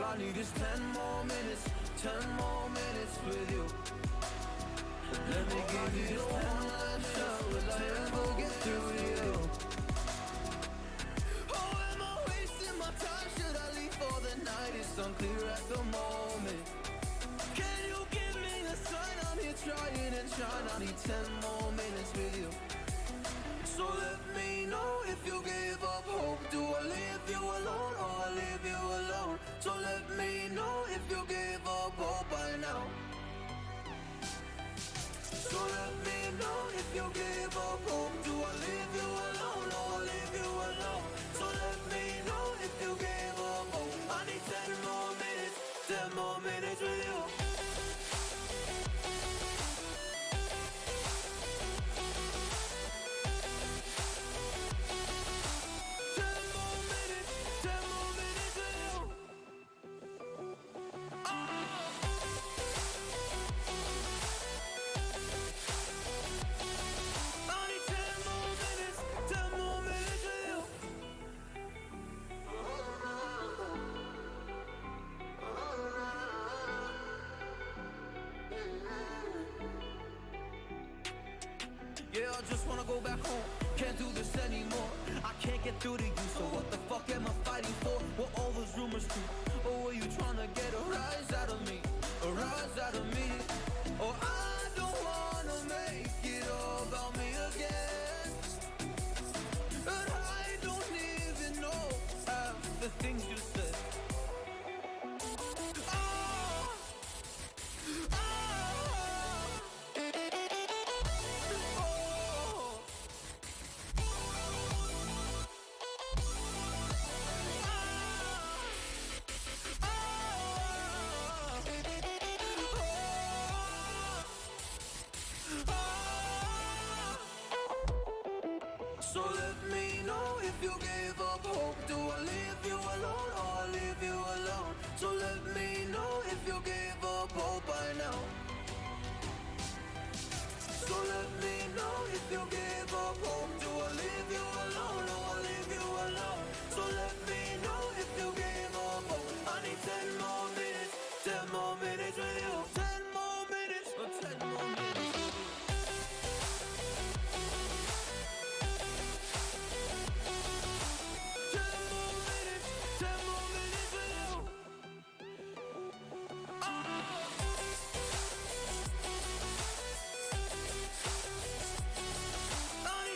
All I need is 10 more minutes, 10 more minutes with you. Let me give you this 10 last shot. Will I ever get through to you? Oh, am I wasting my time? Should I leave for the night? It's unclear at the moment. Can you give me a sign? I'm here trying and trying. I need 10 more minutes with you. So let me know if you give up hope. Do I leave you alone or I leave you alone? So let me know if you give up hope by now. So let me know if you give up hope. Do I leave you alone or I leave you alone? So let me know if you give up hope. I need 10 more minutes, 10 more minutes with you. Yeah, I just wanna go back home. Can't do this anymore. I can't get through to you, so what the fuck am I fighting for? Were all those rumors true? Or were you trying to get a rise out of me? A rise out of me? Or I don't wanna make it all about me again. But I don't even know half the things you said. So let me know if you give up hope. Do I leave you alone or I leave you alone? So let me know if you give up hope by now. So let me know if you give up hope. Do I leave you alone or I leave you alone? So let me know if you give up hope. I need 10 more minutes, 10 more minutes with you. 10 more minutes, or 10 more minutes with you. I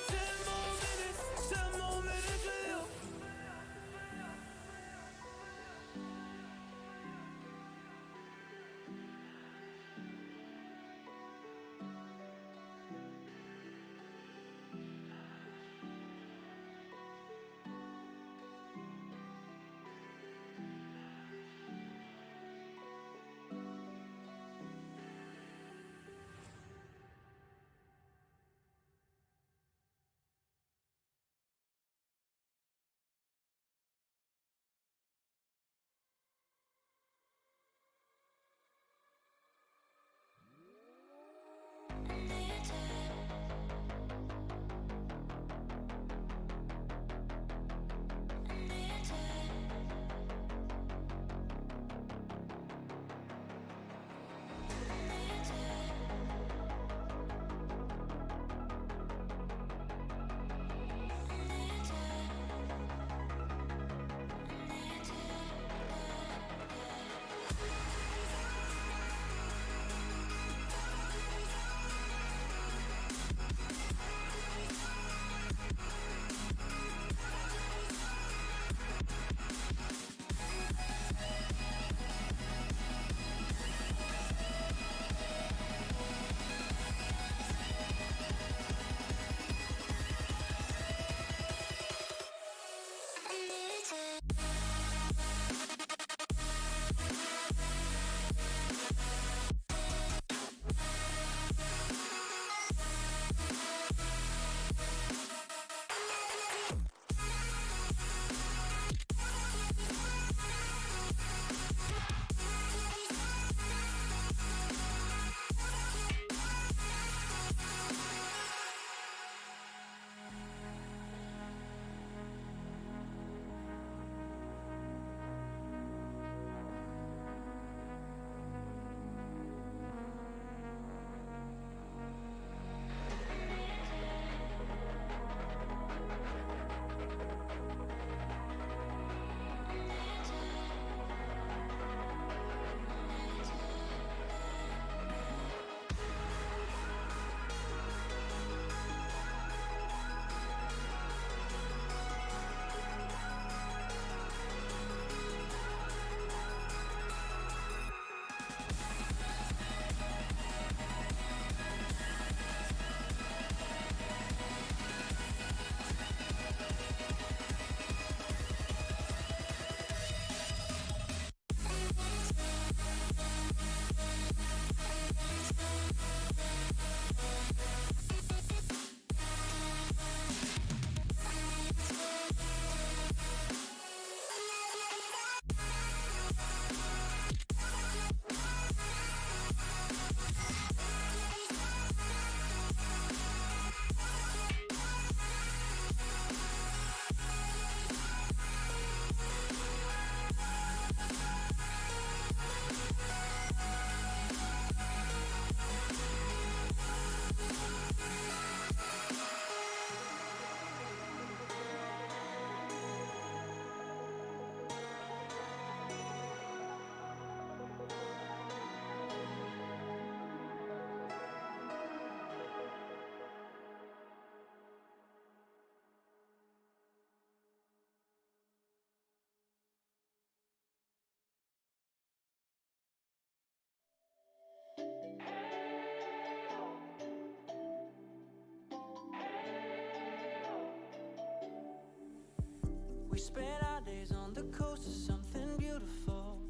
We spent our days on the coast of something beautiful.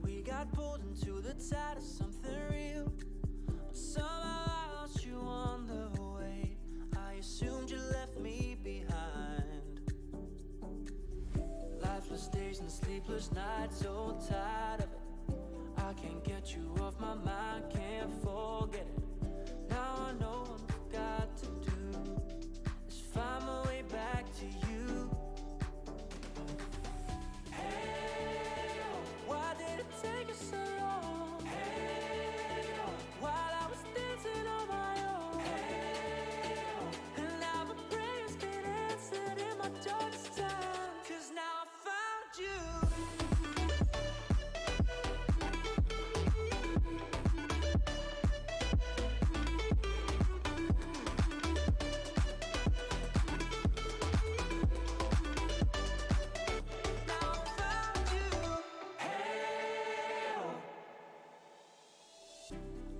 We got pulled into the tide of something real. But somehow I lost you on the way. I assumed you left me behind. Lifeless days and sleepless nights, so tired of it. I can't get you off my mind, can't forget it. Now I know what I've got to do is find my way back to you. Hey, why did it take us so long? Hey, while I was dancing on my own. Hey, and now my prayers get answered in my darkest time. 'Cause now I found you.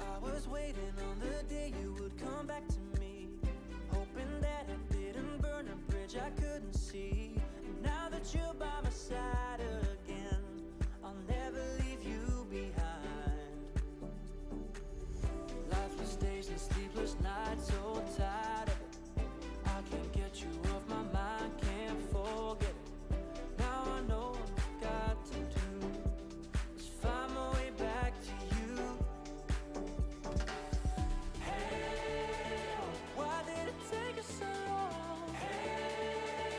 I was waiting on the day you would come back to me, hoping that I didn't burn a bridge I couldn't see. And now that you're by my side again, I'll never leave you behind. Lifeless days and sleepless nights, so tired of it. I can't get you off my mind, can't forget it. Now I know what I've got to do is find my way back to you. Hey, why did it take us so long? Hey,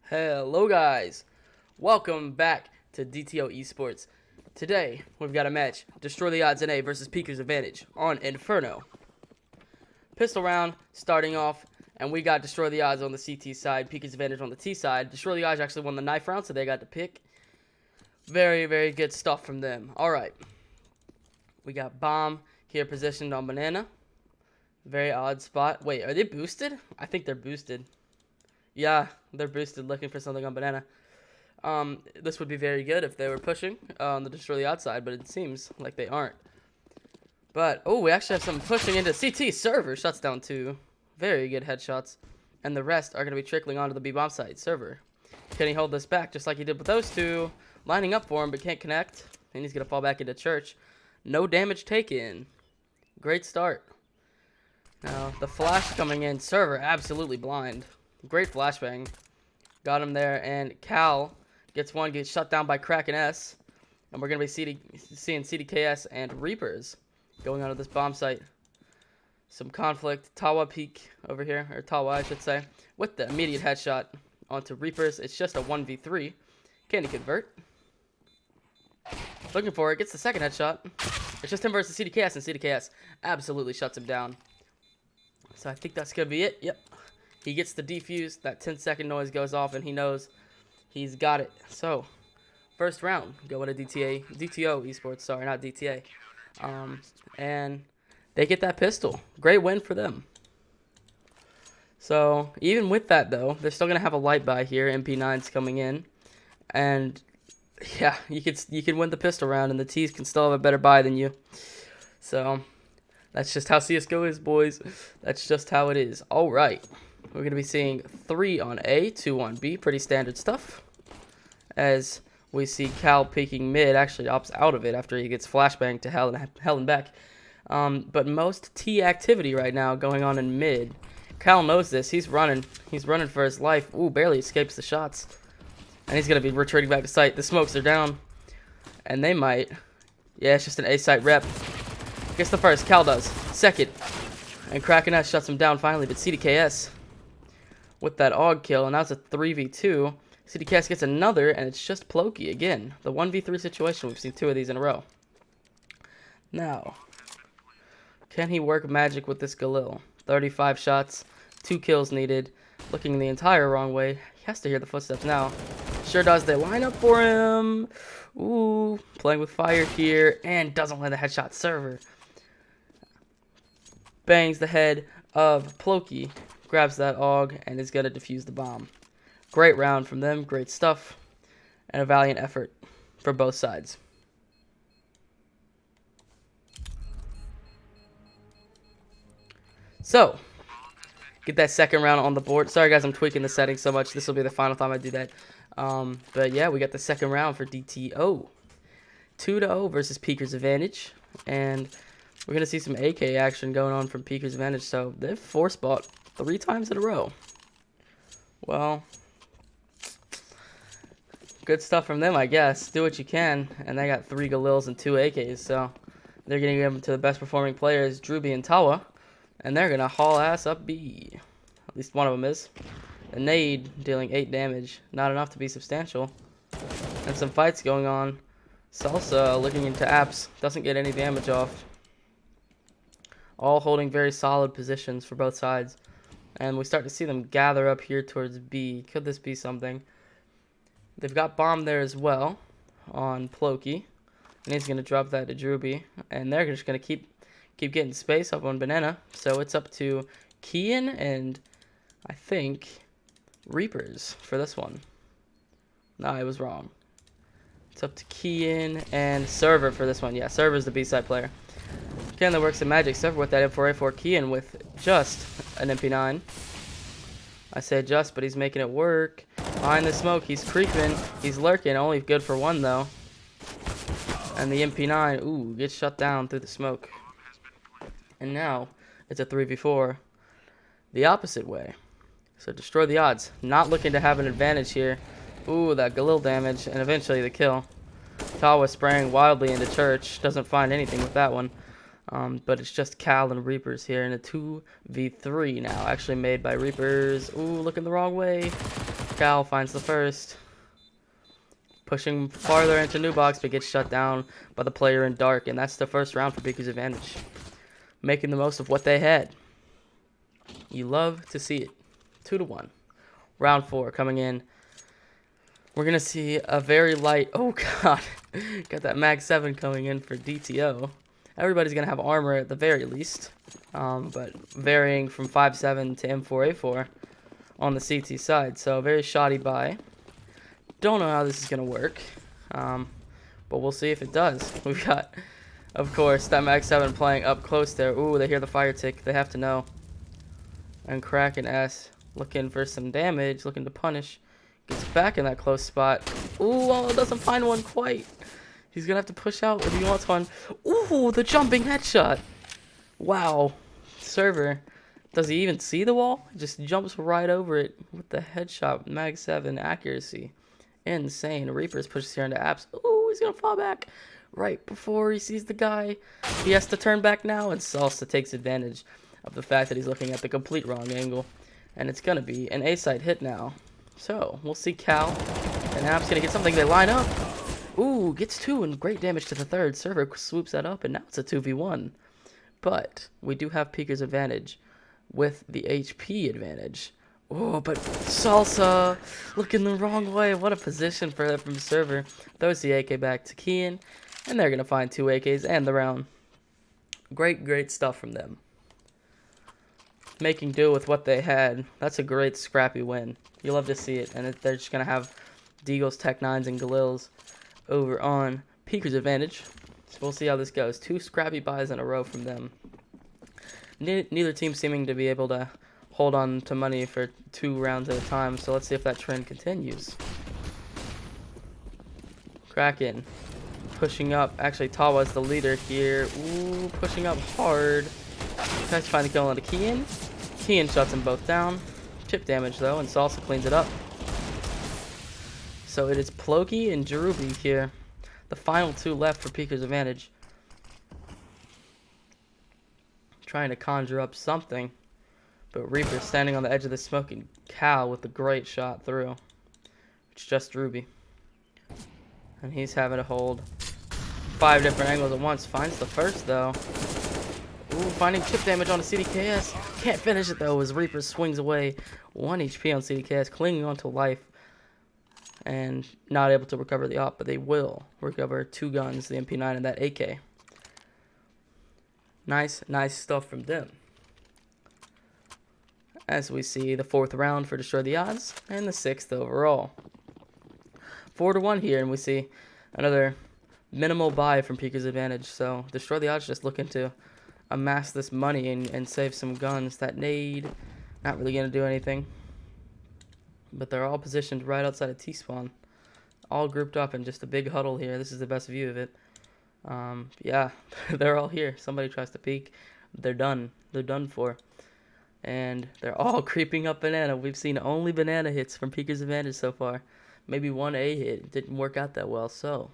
Hello guys, welcome back to DTO Esports. Today we've got a match, Destroy the Odds NA versus Peeker's Advantage on Inferno. Pistol round starting off, and we got Destroy the Odds on the CT side, Peeker's Advantage on the T side. Destroy the Odds actually won the knife round, so they got to pick. Very, very good stuff from them. Alright, we got Bomb here positioned on Banana. Very odd spot. Wait, are they boosted? I think they're boosted. Yeah, they're boosted, looking for something on Banana. This would be very good if they were pushing on the Destroy the Outside, but it seems like they aren't. But, oh, we actually have some pushing into CT. Server shuts down 2. Very good headshots. And the rest are going to be trickling onto the B-bomb site. Server, can he hold this back just like he did with those two? Lining up for him, but can't connect. And he's going to fall back into church. No damage taken. Great start. Now, the flash coming in. Server, absolutely blind. Great flashbang. Got him there, and Cal gets shut down by Kraken S. And we're going to be seeing CDKS and Reapers going onto this bomb site. Some conflict. Tawa peek over here, or Tawa I should say, with the immediate headshot onto Reapers. It's just a 1v3. Can he convert? Looking for it. Gets the second headshot. It's just him versus CDKS, and CDKS absolutely shuts him down. So I think that's going to be it. Yep. He gets the defuse. That 10-second noise goes off, and he knows he's got it. So, first round, going to DTO Esports. Sorry, not DTA. And they get that pistol. Great win for them. So, even with that, though, they're still going to have a light buy here. MP9's coming in. And, yeah, you can win the pistol round, and the T's can still have a better buy than you. So, that's just how CSGO is, boys. That's just how it is. All right. We're going to be seeing 3 on A, 2 on B. Pretty standard stuff. As we see Cal peeking mid. Actually opts out of it after he gets flashbanged to hell and back. But most T activity right now going on in mid. Cal knows this. He's running. He's running for his life. Ooh, barely escapes the shots. And he's going to be retreating back to site. The smokes are down. And they might. Yeah, it's just an A site rep. Gets the first. Cal does. Second. And Kraken S shuts him down finally. But CDKS with that AUG kill, and now it's a 3v2. CDKS gets another, and it's just Ploki again. The 1v3 situation, we've seen 2 of these in a row. Now, can he work magic with this Galil? 35 shots, 2 kills needed. Looking the entire wrong way. He has to hear the footsteps now. Sure does. They line up for him. Ooh, playing with fire here, and doesn't land the headshot. Server bangs the head of Ploki. Grabs that AUG and is going to defuse the bomb. Great round from them. Great stuff. And a valiant effort for both sides. So, get that second round on the board. Sorry, guys, I'm tweaking the settings so much. This will be the final time I do that. But, yeah, we got the second round for DTO. 2-0 versus Peeker's Advantage. And we're going to see some AK action going on from Peeker's Advantage. So, they've force bought 3 times in a row. Well, good stuff from them, I guess. Do what you can. And they got 3 Galils and 2 AKs. So they're going to give them to the best performing players, Druby and Tawa. And they're going to haul ass up B. At least one of them is. A nade dealing 8 damage. Not enough to be substantial. And some fights going on. Salsa looking into apps. Doesn't get any damage off. All holding very solid positions for both sides. And we start to see them gather up here towards B. Could this be something? They've got bomb there as well on Ploki. And he's going to drop that to Druby. And they're just going to keep getting space up on Banana. So it's up to Kian and I think Reapers for this one. No, I was wrong. It's up to Kian and Server for this one. Yeah, Server's the B-side player. Again, that works some magic. Server with that M4A4 Kian with just an MP9. I say just, but he's making it work. Behind the smoke, he's creeping. He's lurking. Only good for 1, though. And the MP9, ooh, gets shut down through the smoke. And now, it's a 3v4. The opposite way. So, Destroy the Odds. Not looking to have an advantage here. Ooh, that Galil damage, and eventually the kill. Tawa spraying wildly into church. Doesn't find anything with that one. But it's just Cal and Reapers here in a 2v3 now. Actually made by Reapers. Ooh, looking the wrong way. Scowl finds the first. Pushing farther into new box, but gets shut down by the player in dark. And that's the first round for Pika's advantage. Making the most of what they had. You love to see it. 2-1. Round 4 coming in. We're going to see a very light... Oh, God. Got that Mag 7 coming in for DTO. Everybody's going to have armor at the very least. But varying from 5.7 to M4A4 on the CT side. So, very shoddy buy. Don't know how this is going to work. But we'll see if it does. We've got, of course, that Mag 7 playing up close there. Ooh, they hear the fire tick. They have to know. And Kraken S looking for some damage, looking to punish. Gets back in that close spot. Ooh, oh, doesn't find one quite. He's going to have to push out if he wants one. Ooh, the jumping headshot. Wow. Server. Does he even see the wall? Just jumps right over it with the headshot. Mag 7 accuracy. Insane. Reapers pushes here into apps. Ooh, he's going to fall back right before he sees the guy. He has to turn back now, and Salsa takes advantage of the fact that he's looking at the complete wrong angle. And it's going to be an A-side hit now. So, we'll see Cal. And App's going to get something. They line up. Ooh, gets 2 and great damage to the third. Server swoops that up, and now it's a 2v1. But we do have Pika's advantage with the HP advantage. Oh, but Salsa looking the wrong way. What a position for that from the server. Throws the AK back to Kian, and they're going to find 2 AKs and the round. Great, great stuff from them. Making do with what they had. That's a great scrappy win. You love to see it. And they're just going to have Deagles, Tech 9s, and Galils over on Pika's advantage. So we'll see how this goes. 2 scrappy buys in a row from them. Neither team seeming to be able to hold on to money for 2 rounds at a time. So let's see if that trend continues. Kraken pushing up. Actually, Tawa's the leader here. Ooh, pushing up hard. Tries to find the kill on the Kian. Kian shuts them both down. Chip damage though, and Salsa cleans it up. So it is Ploki and Jerubi here. The final 2 left for Pika's advantage. Trying to conjure up something. But Reaper standing on the edge of the smoking Cal with a great shot through. It's just Ruby. And he's having to hold 5 different angles at once. Finds the first though. Ooh, finding chip damage on the CDKS. Can't finish it though as Reaper swings away. 1 HP on CDKS, clinging onto life. And not able to recover the op, but they will recover 2 guns, the MP9 and that AK. Nice, nice stuff from them. As we see the 4th round for Destroy the Odds, and the 6th overall. 4-1 here, and we see another minimal buy from Pika's advantage. So Destroy the Odds just looking to amass this money and save some guns. That nade, not really going to do anything. But they're all positioned right outside of T-spawn. All grouped up in just a big huddle here. This is the best view of it. Yeah, they're all here. Somebody tries to peek, they're done. They're done for. And they're all creeping up banana. We've seen only banana hits from Pika's advantage so far. Maybe 1 A hit. Didn't work out that well, so...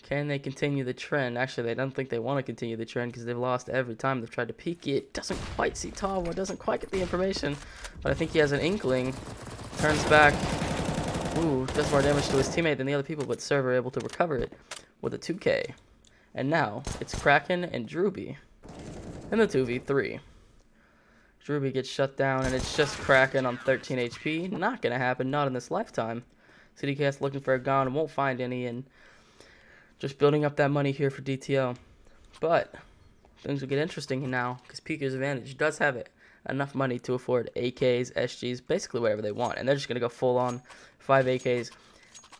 Can they continue the trend? Actually, they don't think they want to continue the trend because they've lost every time they've tried to peek it. Doesn't quite see Tawa, doesn't quite get the information. But I think he has an inkling. Turns back. Ooh, does more damage to his teammate than the other people, but Server able to recover it with a 2K. And now, it's Kraken and Druby in the 2v3. Druby gets shut down, and it's just Kraken on 13 HP. Not going to happen, not in this lifetime. CDKS looking for a gun, won't find any, and just building up that money here for DTO. But things will get interesting now because Pika's advantage does have it enough money to afford AKs, SGs, basically whatever they want. And they're just going to go full on 5 AKs,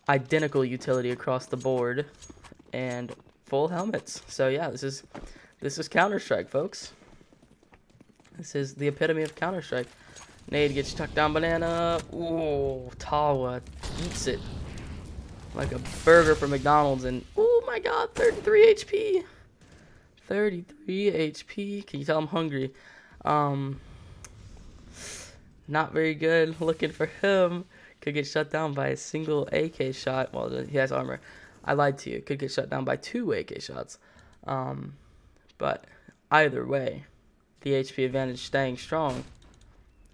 identical utility across the board, and full helmets. So yeah, this is Counter-Strike, folks. This is the epitome of Counter-Strike. Nade gets chucked down banana. Ooh, Tawa eats it like a burger from McDonald's, and oh my god, 33 HP. 33 HP. Can you tell I'm hungry? Not very good. Looking for him. Could get shut down by a single AK shot. Well, he has armor. I lied to you. Could get shut down by 2 AK shots. But either way, the HP advantage staying strong.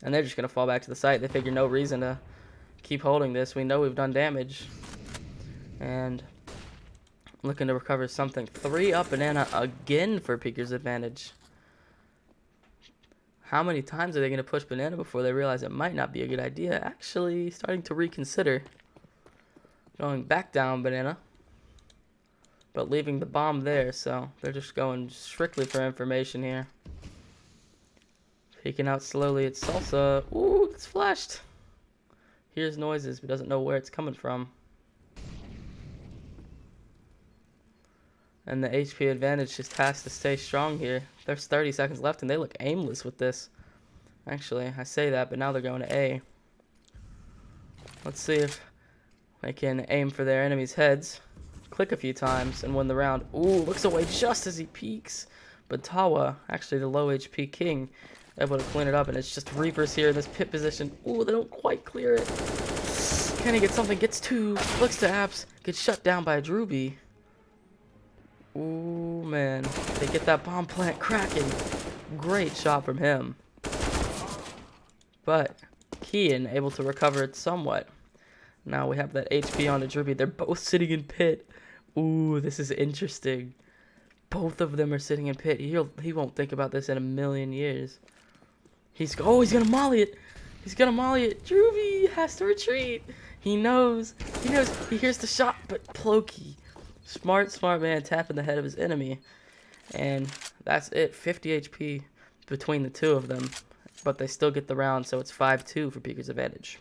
And they're just going to fall back to the site. They figure no reason to keep holding this. We know we've done damage. And looking to recover something. 3 up banana again for Peeker's advantage. How many times are they going to push banana before they realize it might not be a good idea? Actually, starting to reconsider. Going back down banana. But leaving the bomb there, so they're just going strictly for information here. Peeking out slowly at Salsa. Ooh, it's flashed. Hears noises, but doesn't know where it's coming from. And the HP advantage just has to stay strong here. There's 30 seconds left, and they look aimless with this. Actually, I say that, but now they're going to A. Let's see if they can aim for their enemies' heads. Click a few times and win the round. Ooh, looks away just as he peeks. But Tawa, actually the low HP king, able to clean it up, and it's just Reapers here in this pit position. Ooh, they don't quite clear it. Can he get something? Gets 2. Looks to Apps. Gets shut down by a Drewby. Ooh, man. They get that bomb plant cracking. Great shot from him. But Kian able to recover it somewhat. Now we have that HP on the Drewby. They're both sitting in pit. Ooh, this is interesting. Both of them are sitting in pit. He won't think about this in a million years. He's gonna molly it. He's gonna molly it. Drewby has to retreat. He knows. He hears the shot, but Ploki. Smart man tapping the head of his enemy. And that's it. 50 HP between the two of them. But they still get the round, so it's 5-2 for Peeker's advantage.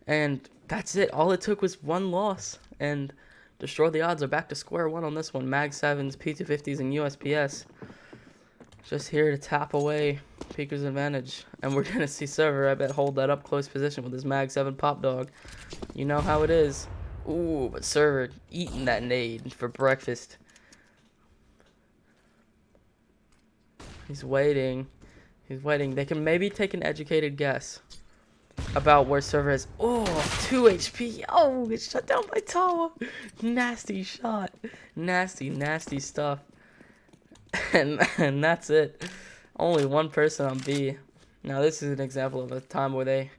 And that's it. All it took was 1 loss. And Destroy the Odds are back to square one on this one. Mag 7s, P250s, and USPS. Just here to tap away Peeker's advantage. And we're going to see Server, I bet, hold that up close position with his Mag 7 Pop Dog. You know how it is. Ooh, but Server eating that nade for breakfast. He's waiting. They can maybe take an educated guess about where Server is. Oh, 2 HP. Oh, it's shut down by Tawa. Nasty shot. Nasty stuff. And that's it. Only 1 person on B. Now, this is an example of a time where they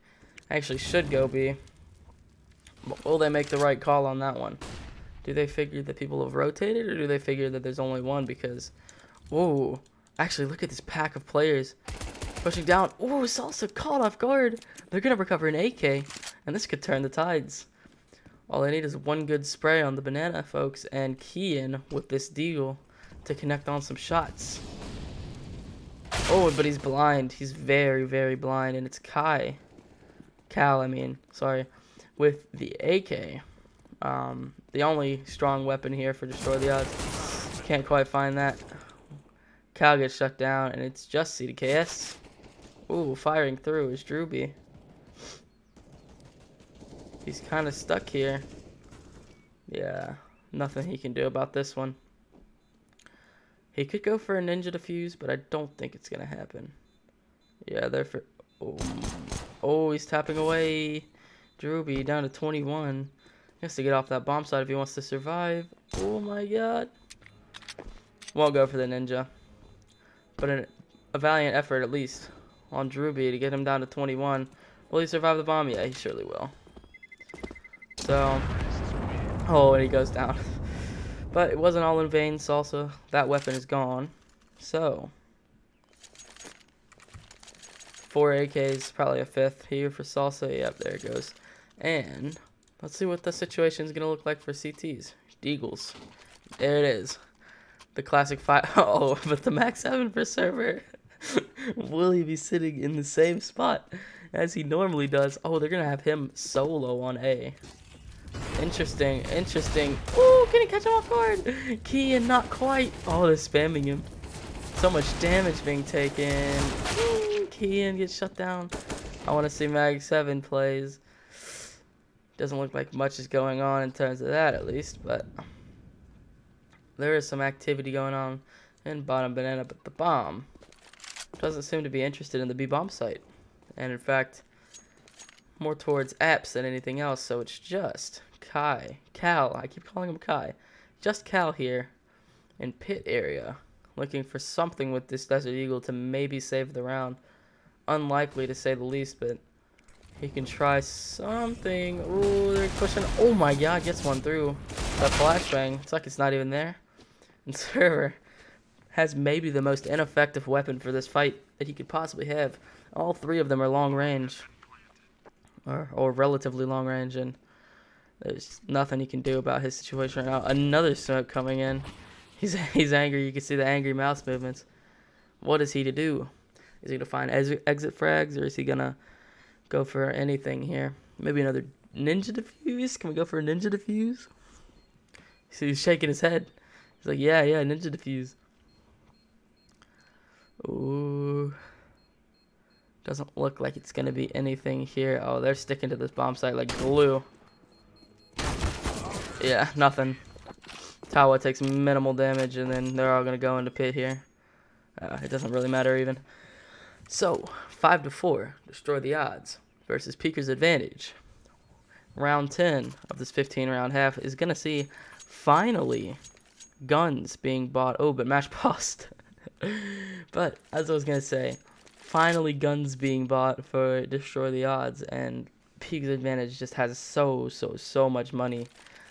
actually should go B. But will they make the right call on that one? Do they figure that people have rotated, or do they figure that there's only 1? Because, whoa. Actually, look at this pack of players pushing down. Ooh, Salsa caught off guard. They're going to recover an AK, and this could turn the tides. All they need is 1 good spray on the banana, folks, and Kian with this deagle to connect on some shots. Oh, but he's blind. He's very, very blind, and it's Cal, with the AK. The only strong weapon here for Destroy the Odds. Can't quite find that. Cal gets shut down, and it's just CDKS. Ooh, firing through is Drewby. He's kind of stuck here. Yeah, nothing he can do about this one. He could go for a ninja defuse, but I don't think it's going to happen. Yeah, they're for... Oh, he's tapping away. Drewby down to 21. He has to get off that bomb side if he wants to survive. Oh my god. Won't go for the ninja. But a valiant effort, at least, on Drewby to get him down to 21. Will he survive the bomb? Yeah, he surely will. So, oh, and he goes down. But it wasn't all in vain, Salsa. That weapon is gone. So, 4 AKs, probably a 5th here for Salsa. Yep, there it goes. And let's see what the situation is going to look like for CTs. Deagles. There it is. The classic fight. Oh, but the Max 7 for Server. Will he be sitting in the same spot as he normally does? Oh, they're going to have him solo on A. Interesting. Ooh, can he catch him off guard? Kian, not quite. Oh, they're spamming him. So much damage being taken. Ooh, Kian gets shut down. I want to see Mag 7 plays. Doesn't look like much is going on in terms of that, at least, but there is some activity going on in bottom banana, but the bomb doesn't seem to be interested in the B bomb site. And in fact, more towards Apps than anything else, so it's just Cal, I keep calling him Kai. Just Cal here in pit area, looking for something with this Desert Eagle to maybe save the round. Unlikely to say the least, but He can try something. Ooh, they're pushing. Oh my god, gets one through. That flashbang. It's like it's not even there. And Server has maybe the most ineffective weapon for this fight that he could possibly have. All three of them are long range. Or relatively long range, and there's nothing he can do about his situation right now. Another smoke coming in. He's angry. You can see the angry mouse movements. What is he to do? Is he going to find exit frags, or is he going to go for anything here? Maybe another ninja defuse? Can we go for a ninja defuse? So he's shaking his head. He's like, yeah, ninja defuse. Ooh. Doesn't look like it's going to be anything here. Oh, they're sticking to this bomb site like glue. Yeah, nothing. Tawa takes minimal damage, and then they're all going to go into pit here. It doesn't really matter even. So, 5-4, destroy the odds versus Peeker's advantage. Round 10 of this 15-round half is going to see, finally, guns being bought. Oh, but match paused. But, as I was going to say, finally guns being bought for destroy the odds, and Peeker's advantage just has so much money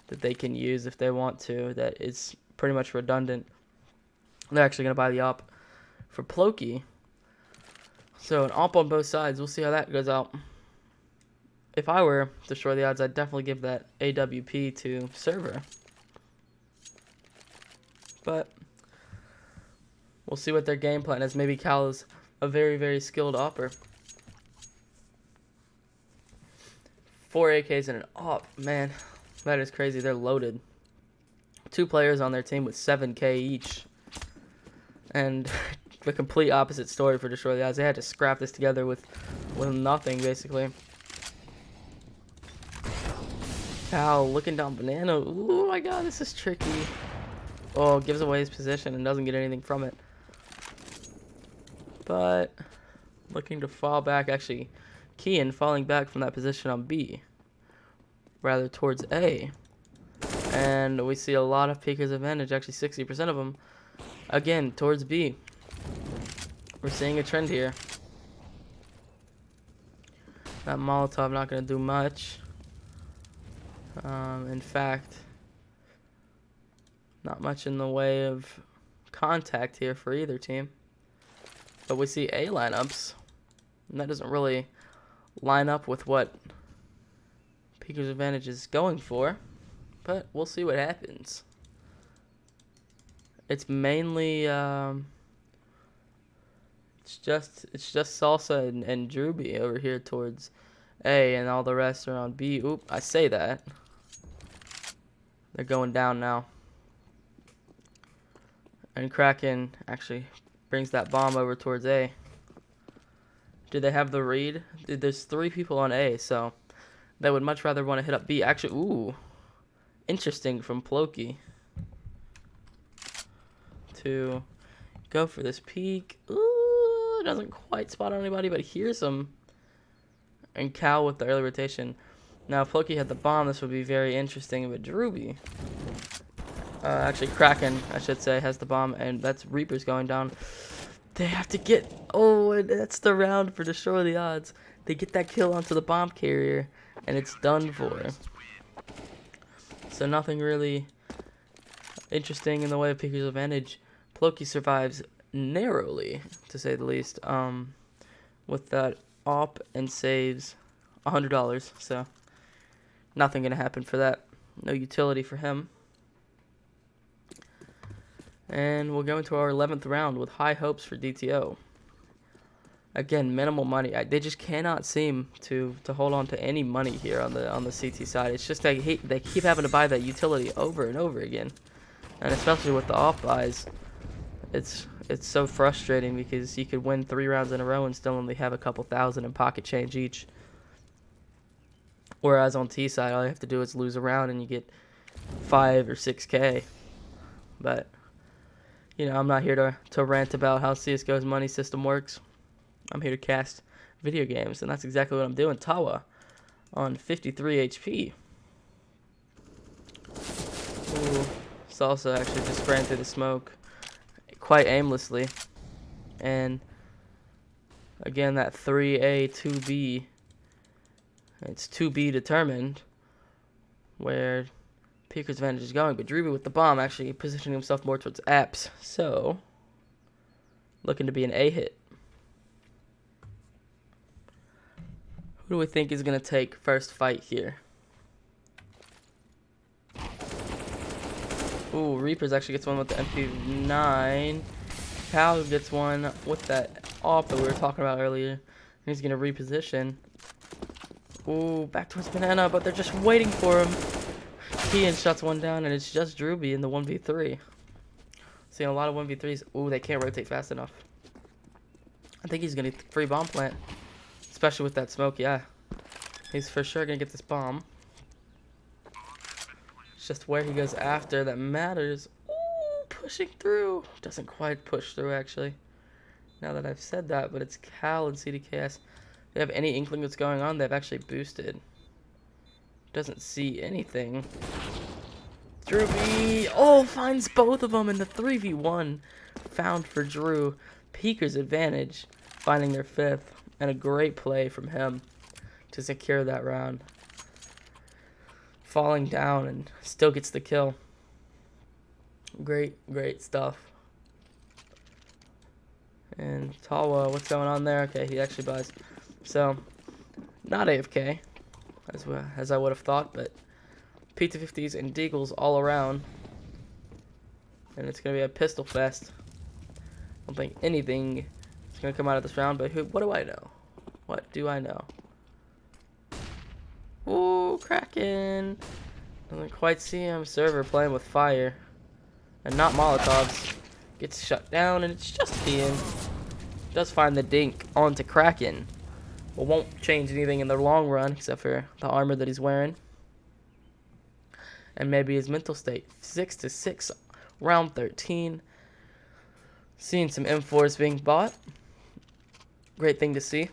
that they can use if they want to, that it's pretty much redundant. They're actually going to buy the op for Ploki. So an op on both sides. We'll see how that goes out. If I were to destroy the odds, I'd definitely give that AWP to Server. But we'll see what their game plan is. Maybe Cal is a very skilled opper. 4 AKs and an op. Man, that is crazy. They're loaded. 2 players on their team with 7K each. And the complete opposite story for Destroy the Odds. They had to scrap this together with nothing, basically. Cal looking down banana. Oh my god, this is tricky. Oh, gives away his position and doesn't get anything from it. But looking to fall back. Actually, Kian falling back from that position on B. Rather towards A. And we see a lot of Peeker's advantage. Actually, 60% of them. Again, towards B. We're seeing a trend here. That Molotov not going to do much. In fact, not much in the way of contact here for either team. But we see A lineups. And that doesn't really line up with what Peeker's advantage is going for. But we'll see what happens. It's mainly it's just Salsa and Druby over here towards A, and all the rest are on B. Oop, I say that. They're going down now. And Kraken actually brings that bomb over towards A. Do they have the read? There's 3 people on A, so they would much rather want to hit up B. Actually, ooh. Interesting from Ploki to go for this peek. Ooh, doesn't quite spot on anybody, but hears him. And Cal with the early rotation. Now, if Ploki had the bomb, this would be very interesting. But Druby, actually Kraken, I should say, has the bomb, and that's Reapers going down. They have to get. Oh, and that's the round for Destroy the Odds. They get that kill onto the bomb carrier, and it's done for. So nothing really interesting in the way of Peeker's advantage. Ploki survives narrowly, to say the least, with that op, and saves $100. So nothing gonna happen for that. No utility for him. And we'll go into our 11th round with high hopes for DTO. Again, minimal money. They just cannot seem to hold on to any money here on the CT side. It's just they keep having to buy that utility over and over again, and especially with the off buys, it's so frustrating because you could win 3 rounds in a row and still only have a couple thousand in pocket change each. Whereas on T side, all you have to do is lose a round and you get 5 or 6K. But you know, I'm not here to rant about how CSGO's money system works. I'm here to cast video games, and that's exactly what I'm doing. Tawa on 53 HP. Ooh, Salsa actually just ran through the smoke quite aimlessly. And again, that 3A, 2B It's to be determined where Peaker's advantage is going, but Drewby with the bomb actually positioning himself more towards apps. So, looking to be an A hit. Who do we think is going to take first fight here? Ooh, Reapers actually gets one with the MP9. Cal gets one with that AWP that we were talking about earlier. He's going to reposition. Ooh, back towards Banana, but they're just waiting for him. Kian shuts one down, and it's just Drewby in the 1v3. Seeing a lot of 1v3s. Ooh, they can't rotate fast enough. I think he's going to free bomb plant. Especially with that smoke, yeah. He's for sure going to get this bomb. It's just where he goes after that matters. Ooh, pushing through. Doesn't quite push through, actually. Now that I've said that, but it's Cal and CDKS. They have any inkling what's going on, they've actually boosted. Doesn't see anything. Drewby, oh, finds both of them in the 3v1. Found for Drew. Peaker's advantage, finding their fifth. And a great play from him to secure that round. Falling down and still gets the kill. Great, great stuff. And Tawa, what's going on there? Okay, he actually buys. So, not AFK, as I would have thought, but P250s and Deagles all around. And it's going to be a pistol fest. I don't think anything is going to come out of this round, but what do I know? What do I know? Ooh, Kraken. Doesn't quite see him. Server playing with fire. And not Molotovs. Gets shut down, and it's just Ian. Does find the dink onto Kraken. Well, won't change anything in the long run, except for the armor that he's wearing. And maybe his mental state. 6-6, round 13. Seeing some M4s being bought. Great thing to see.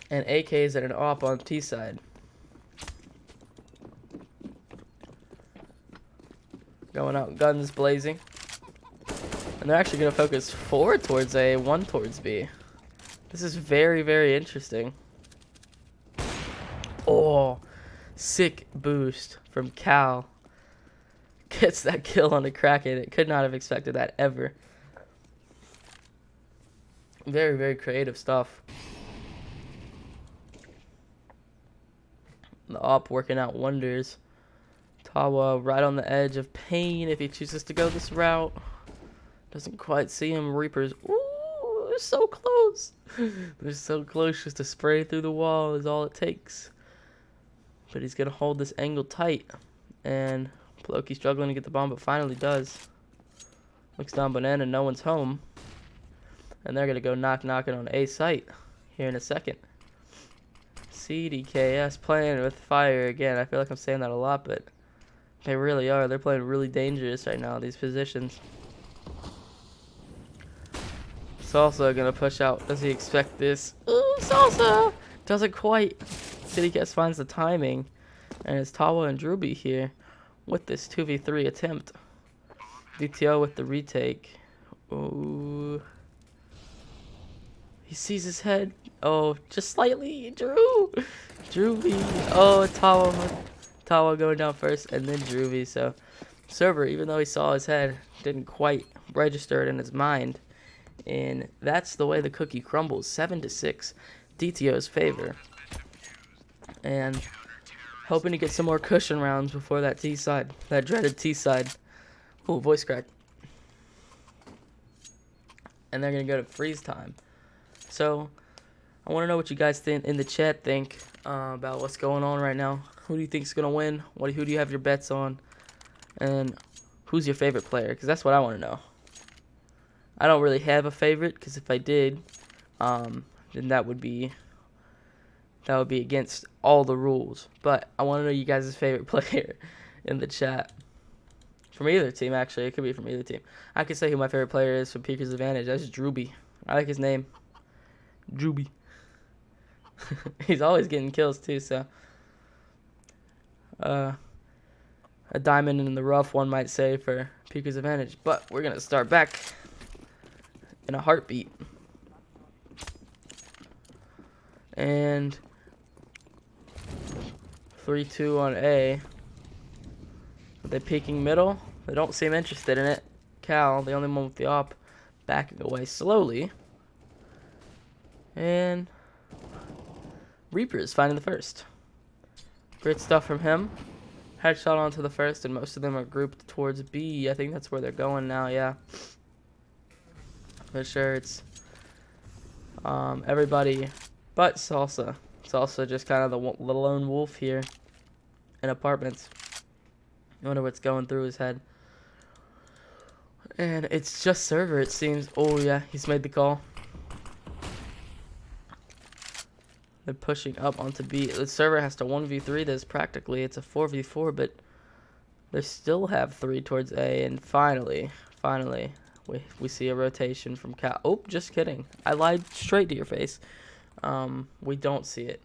And AKs at an AWP on T side. Going out, guns blazing. And they're actually going to focus 4 towards A, 1 towards B. This is very, very interesting. Oh, sick boost from Cal. Gets that kill on a Kraken. It could not have expected that ever. Very, very creative stuff. The AWP working out wonders. Tawa right on the edge of pain if he chooses to go this route. Doesn't quite see him. Reapers. Ooh, they're so close. They're so close. Just to spray through the wall is all it takes. But he's going to hold this angle tight. And Loki struggling to get the bomb, but finally does. Looks down Banana, no one's home. And they're going to go knocking on A site here in a second. CDKS playing with fire again. I feel like I'm saying that a lot, but they really are. They're playing really dangerous right now, these positions. Salsa gonna push out. Does he expect this? Ooh, Salsa! Doesn't quite. CDKS finds the timing. And it's Tawa and Drewby here with this 2v3 attempt. DTO with the retake. Ooh. He sees his head. Oh, just slightly. Drewby. Oh, Tawa going down first, and then Drewby. So, Server, even though he saw his head, didn't quite register it in his mind. And that's the way the cookie crumbles. 7-6. DTO's favor. And hoping to get some more cushion rounds before that T side. That dreaded T side. Ooh, voice crack. And they're going to go to freeze time. So, I want to know what you guys think in the chat think about what's going on right now. Who do you think is going to win? Who do you have your bets on? And who's your favorite player? Because that's what I want to know. I don't really have a favorite, because if I did, then that would be against all the rules. But I want to know you guys' favorite player in the chat. From either team, actually. It could be from either team. I could say who my favorite player is from Peaker's Advantage. That's Drewby. I like his name. Drewby. He's always getting kills too, so a diamond in the rough, one might say, for Peaker's Advantage. But we're gonna start back in a heartbeat. And 3-2 on A. Are they peeking middle? They don't seem interested in it. Cal, the only one with the op, backing away slowly. And Reaper is finding the first. Great stuff from him. Headshot onto the first, and most of them are grouped towards B. I think that's where they're going now, yeah. For sure, it's everybody but Salsa. Salsa just kind of the lone wolf here in apartments. I wonder what's going through his head. And it's just server, it seems. Oh, yeah, he's made the call. They're pushing up onto B. The server has to 1v3 this practically. It's a 4v4, but they still have 3 towards A. And finally, we see a rotation from Cal. Oh, just kidding. I lied straight to your face. We don't see it.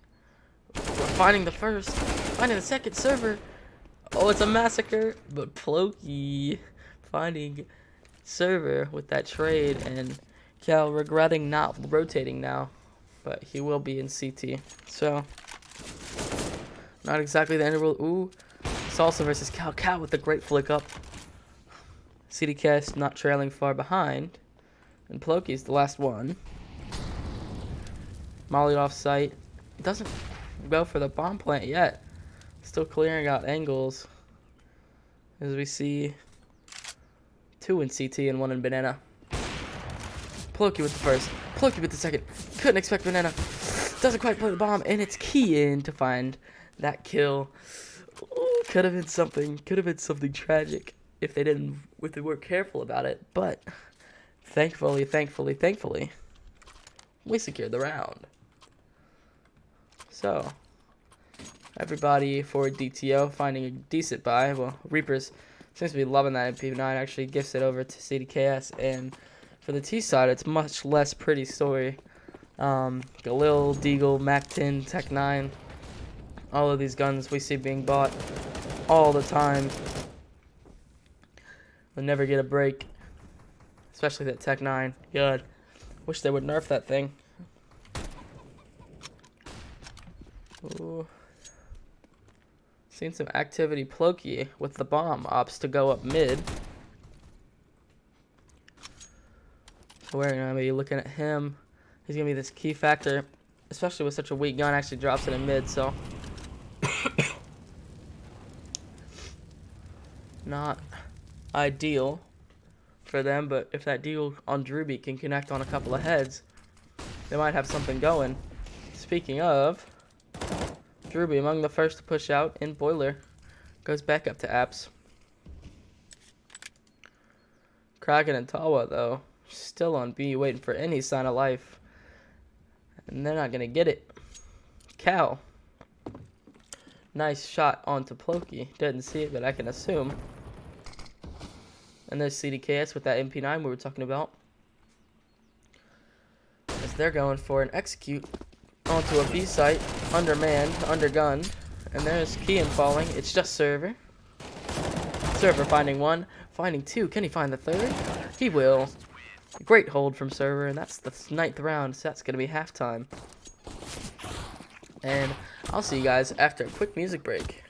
We're finding the first. Finding the second server. Oh, it's a massacre. But Ploki finding server with that trade. And Cal regretting not rotating now. But he will be in CT. So, not exactly the end of the world. Ooh, Salsa versus Cal. Cal with a great flick up. CDK not trailing far behind. And Ploki's the last one. Molly off site. Doesn't go for the bomb plant yet. Still clearing out angles. As we see 2 in CT and 1 in banana. Ploki with the first. Ploki with the second. Couldn't expect banana. Doesn't quite play the bomb, and it's key in to find that kill. Ooh, could have been something. Could have been something tragic if they weren't careful about it. But thankfully, we secured the round. So everybody for DTO finding a decent buy. Well, Reapers seems to be loving that MP9. Actually gifts it over to CDKS, and for the T side, it's much less pretty story. Galil, Deagle, Mac-10, Tech-9. All of these guns we see being bought all the time. They'll never get a break. Especially that Tech-9. Good. Wish they would nerf that thing. Ooh. Seen some activity. Ploki with the bomb. Opts to go up mid. So we're going to be looking at him. He's going to be this key factor. Especially with such a weak gun. Actually drops it in mid, so. Not ideal for them, but if that deal on Drewby can connect on a couple of heads, they might have something going. Speaking of, Drewby among the first to push out in Boiler. Goes back up to Apps. Kraken and Tawa, though, still on B, waiting for any sign of life. And they're not going to get it. Cal. Nice shot onto Ploki. Didn't see it, but I can assume. And there's CDKS with that MP9 we were talking about. As they're going for an execute onto a B site, undermanned, undergunned. And there's Kian falling. It's just Server. Server finding 1, finding 2. Can he find the 3rd? He will. Great hold from Server, and that's the 9th round, so that's going to be halftime. And I'll see you guys after a quick music break.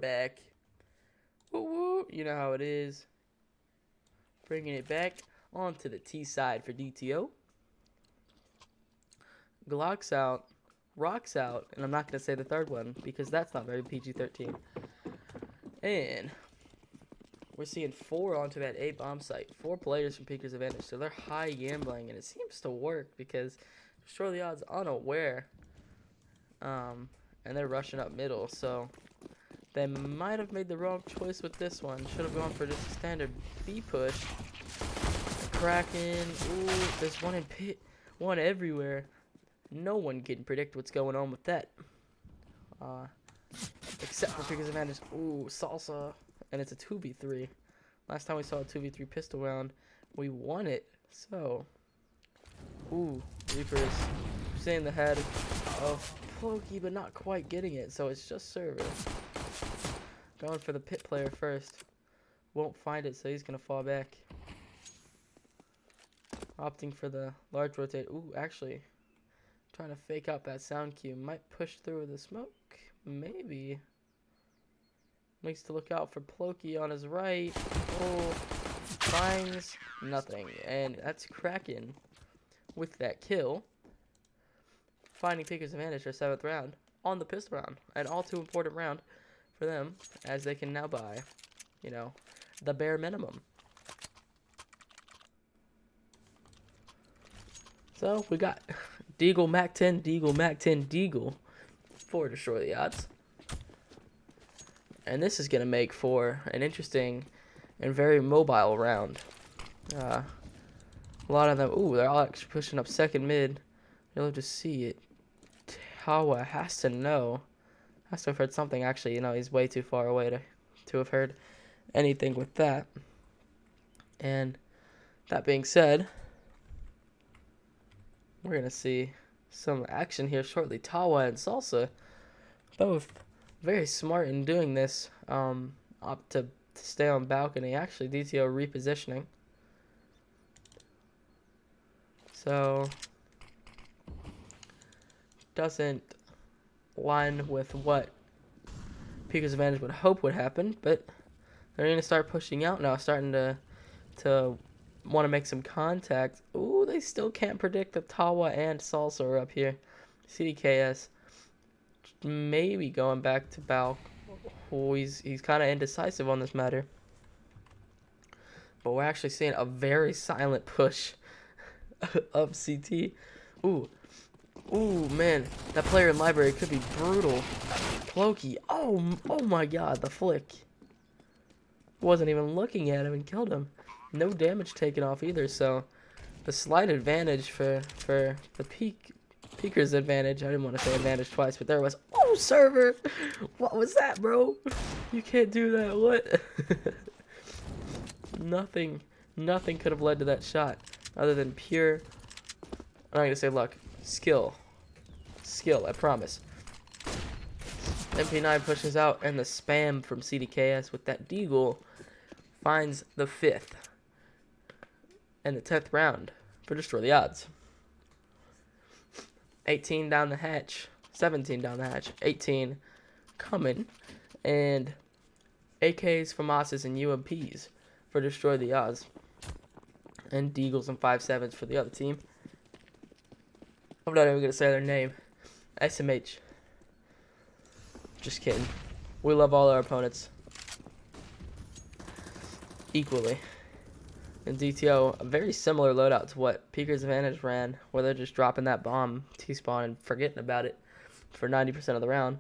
back. Woo woo. You know how it is. Bringing it back onto the T side for DTO. Glock's out. Rock's out. And I'm not going to say the third one because that's not very PG-13. And we're seeing 4 onto that A bomb site. 4 players from Peaker's Advantage. So they're high gambling. And it seems to work because Destroy the Odds unaware. And they're rushing up middle. So they might have made the wrong choice with this one. Should have gone for just a standard B push. Kraken. Ooh, there's one in pit. One everywhere. No one can predict what's going on with that. Except for Peaker's Advantage. Ooh, Salsa. And it's a 2v3. Last time we saw a 2v3 pistol round, we won it. So, ooh, Reaper's staying the head of Pokey, but not quite getting it. So it's just server. Going for the pit player first. Won't find it, so he's going to fall back. Opting for the large rotate. Ooh, actually, trying to fake out that sound cue. Might push through the smoke. Maybe. Needs to look out for Ploki on his right. Oh, finds nothing. And that's Kraken with that kill. Finding Peaker's Advantage for 7th round on the pistol round. An all too important round for them, as they can now buy, you know, the bare minimum. So we got Deagle Mac 10, Deagle Mac 10, Deagle for Destroy the Odds. And this is going to make for an interesting and very mobile round. A lot of them, ooh, they're all actually pushing up second mid. You'll have to see it. Tawa has to know. Has to have heard something. Actually, you know, he's way too far away to have heard anything with that. And that being said, we're going to see some action here shortly. Tawa and Salsa, both very smart in doing this. Opt to stay on balcony. Actually, DTO repositioning. So, doesn't line with what Peaker's Advantage would hope would happen, but they're going to start pushing out now, starting to want to make some contact. Ooh, they still can't predict that Tawa and Salsa are up here. CDKS maybe going back to Balk. Oh, he's kind of indecisive on this matter. But we're actually seeing a very silent push of CT. Ooh, man, that player in library could be brutal. Ploki, oh my god, the flick. Wasn't even looking at him and killed him. No damage taken off either, so the slight advantage for the Peaker's Advantage. I didn't want to say advantage twice, but there was. Oh, server! What was that, bro? You can't do that. What? Nothing could have led to that shot other than pure, I'm not going to say luck, skill, I promise. MP9 pushes out, and the spam from CDKS with that deagle finds the 5th and the 10th round for Destroy the Odds. 18 down the hatch, 17 down the hatch, 18 coming, and AKs, FAMASs, and UMPs for Destroy the Odds. And Deagles and 5.7s for the other team. I'm not even going to say their name. SMH. Just kidding. We love all our opponents equally. And DTO, a very similar loadout to what Peaker's Advantage ran, where they're just dropping that bomb T-spawn and forgetting about it for 90% of the round.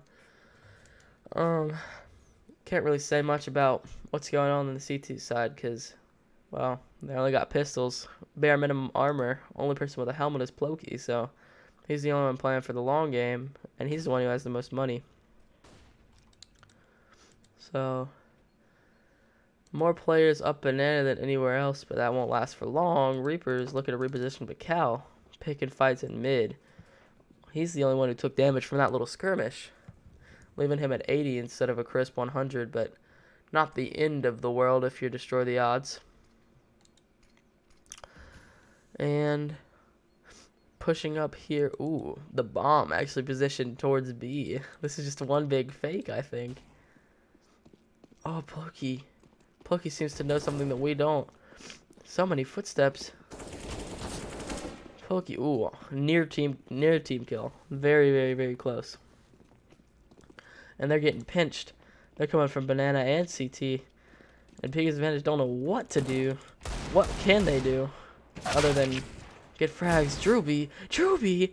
Can't really say much about what's going on the CT side because, well, they only got pistols, bare minimum armor. Only person with a helmet is Ploki, so he's the only one playing for the long game, and he's the one who has the most money. So, more players up banana than anywhere else, but that won't last for long. Reaper's looking to reposition Bacal, picking fights in mid. He's the only one who took damage from that little skirmish, leaving him at 80 instead of a crisp 100, but not the end of the world if you Destroy the Odds. And pushing up here. Ooh, the bomb actually positioned towards B. This is just one big fake, I think. Oh, Pokey. Pokey seems to know something that we don't. So many footsteps. Pokey, ooh, near team kill. Very, very, very close. And they're getting pinched. They're coming from Banana and CT. And Pika's Advantage don't know what to do. What can they do? Other than get frags. Drewby!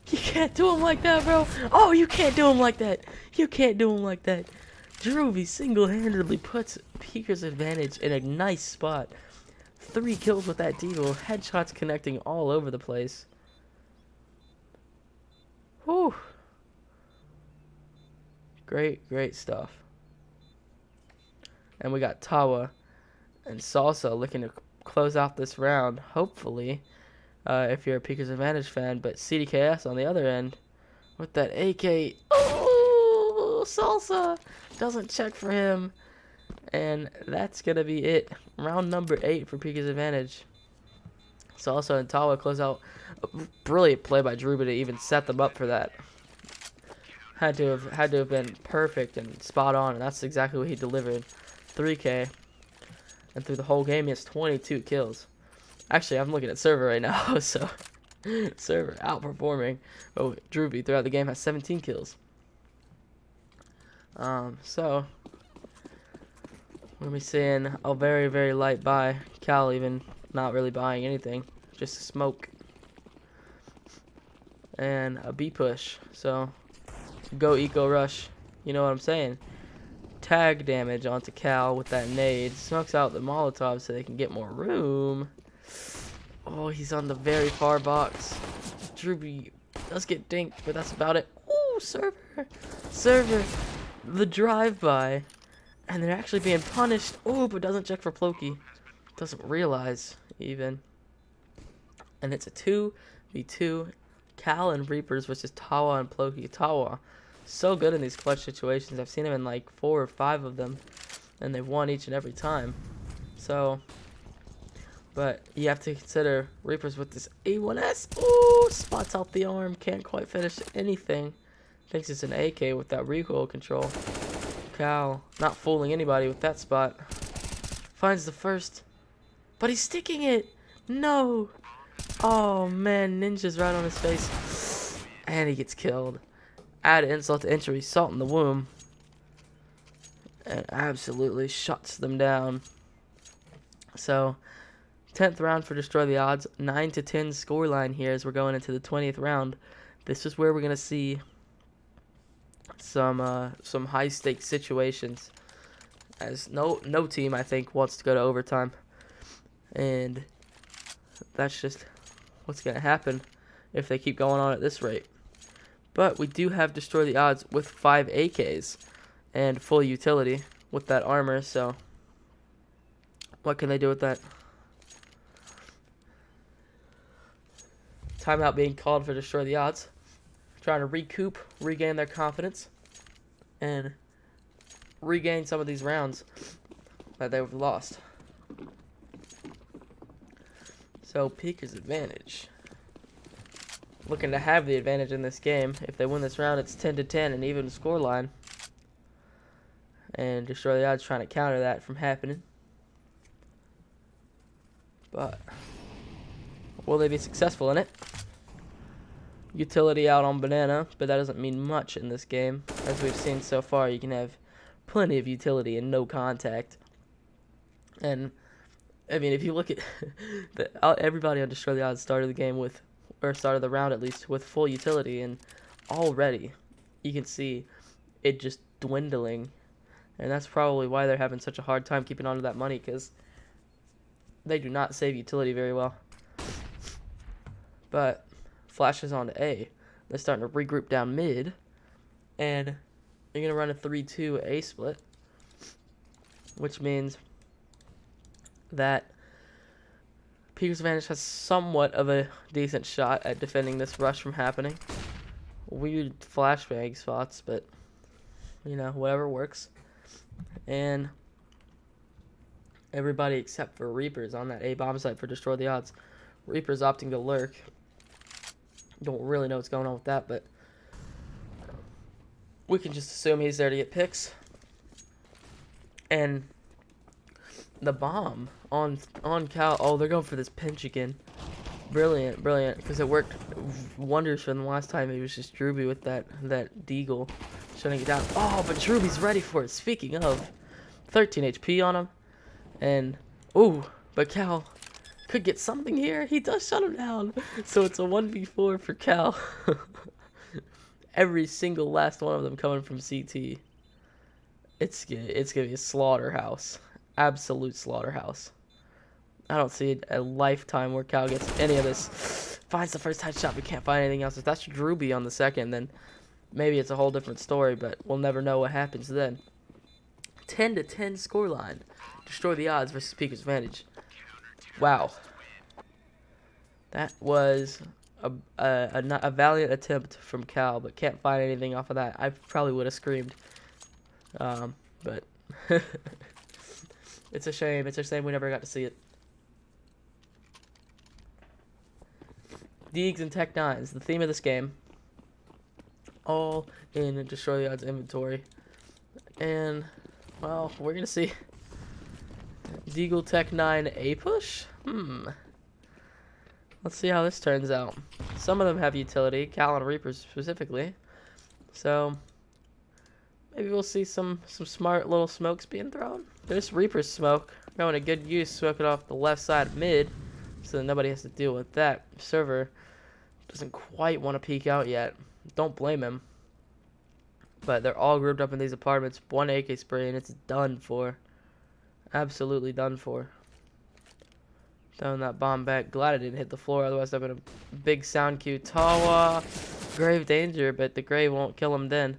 You can't do him like that, bro. Oh, you can't do him like that. You can't do him like that. Drewby single-handedly puts Pika's Advantage in a nice spot. 3 kills with that Deagle. Headshots connecting all over the place. Whew. Great, great stuff. And we got Tawa and Salsa looking to close out this round, hopefully, if you're a Pika's Advantage fan. But CDKS on the other end with that AK. Oh, Salsa doesn't check for him. And that's going to be it. Round number 8 for Pika's Advantage. Salsa and Tawa close out. A brilliant play by Druba to even set them up for that. Had to have been perfect and spot on, and that's exactly what he delivered. 3K. And through the whole game, he has 22 kills. Actually, I'm looking at server right now, so server outperforming. Oh, Drewby throughout the game has 17 kills. So we're gonna be seeing a very, very light buy. Cal even not really buying anything, just a smoke and a B push. So go Eco Rush. You know what I'm saying? Tag damage onto Cal with that nade. Smokes out the Molotov so they can get more room. Oh, he's on the very far box. Drewby does get dinked, but that's about it. Ooh, server. The drive-by. And they're actually being punished. Oh, but doesn't check for Ploki. Doesn't realize, even. And it's a 2v2. Cal and Reapers versus Tawa and Ploki. Tawa, so good in these clutch situations. I've seen him in like 4 or 5 of them. And they've won each and every time. So, but you have to consider Reapers with this A1S. Oh, spots out the arm. Can't quite finish anything. Thinks it's an AK with that recoil control. Cal not fooling anybody with that spot. Finds the first. But he's sticking it. No. Oh, man. Ninja's right on his face. And he gets killed. Add insult to injury. Salt in the womb. And absolutely shuts them down. So, 10th round for Destroy the Odds. 9-10 scoreline here as we're going into the 20th round. This is where we're going to see some high stakes situations, as no team I think wants to go to overtime, and that's just what's gonna happen if they keep going on at this rate. But we do have Destroy the Odds with 5 AKs and full utility with that armor, so what can they do with that? Timeout being called for Destroy the Odds, trying to regain their confidence, and regain some of these rounds that they've lost. So Pika's Advantage looking to have the advantage in this game. If they win this round, it's 10-10 and even scoreline. And Destroy the Odds trying to counter that from happening. But will they be successful in it? Utility out on Banana, but that doesn't mean much in this game. As we've seen so far, you can have plenty of utility and no contact. And I mean, if you look at everybody on Destroy the Odds started the game with, or started the round at least, with full utility, and already you can see it just dwindling. And that's probably why they're having such a hard time keeping on to that money, because they do not save utility very well. But flashes on to A. They're starting to regroup down mid, and you're going to run a 3-2 A split, which means that Pika's Advantage has somewhat of a decent shot at defending this rush from happening. Weird flashbang spots, but, you know, whatever works. And everybody except for Reapers on that A bomb site for Destroy the Odds. Reapers opting to lurk. Don't really know what's going on with that, but we can just assume he's there to get picks. And the bomb on Cal. Oh, they're going for this pinch again. Brilliant, brilliant, because it worked wonders for them last time. It was just Drewby with that deagle shutting it down. Oh, but Drewby's ready for it. Speaking of, 13 HP on him, and ooh, but Cal could get something here. He does shut him down, so it's a 1v4 for Cal. Every single last one of them coming from CT. It's gonna be a slaughterhouse, absolute slaughterhouse. I don't see a lifetime where Cal gets any of this. Finds the first headshot, but can't find anything else. If that's Drewby on the second, then maybe it's a whole different story, but we'll never know what happens then. 10-10 scoreline. Destroy the odds versus Peaker's advantage. Wow. That was a valiant attempt from Cal, but can't find anything off of that. I probably would have screamed. But it's a shame. It's a shame we never got to see it. Deegs and Tech 9s, the theme of this game. All in Destroy the Odds inventory. And, well, we're going to see Deagle Tech 9 A push? Let's see how this turns out. Some of them have utility, Cal and Reapers specifically. So, maybe we'll see some smart little smokes being thrown. There's Reaper's smoke. Going to good use, smoking off the left side mid. So nobody has to deal with that. Server doesn't quite want to peek out yet. Don't blame him. But they're all grouped up in these apartments. One AK spray and it's done for. Absolutely done for. Throwing that bomb back. Glad it didn't hit the floor. Otherwise that would have been a big sound cue. Tawa. Grave danger, but the grave won't kill him then.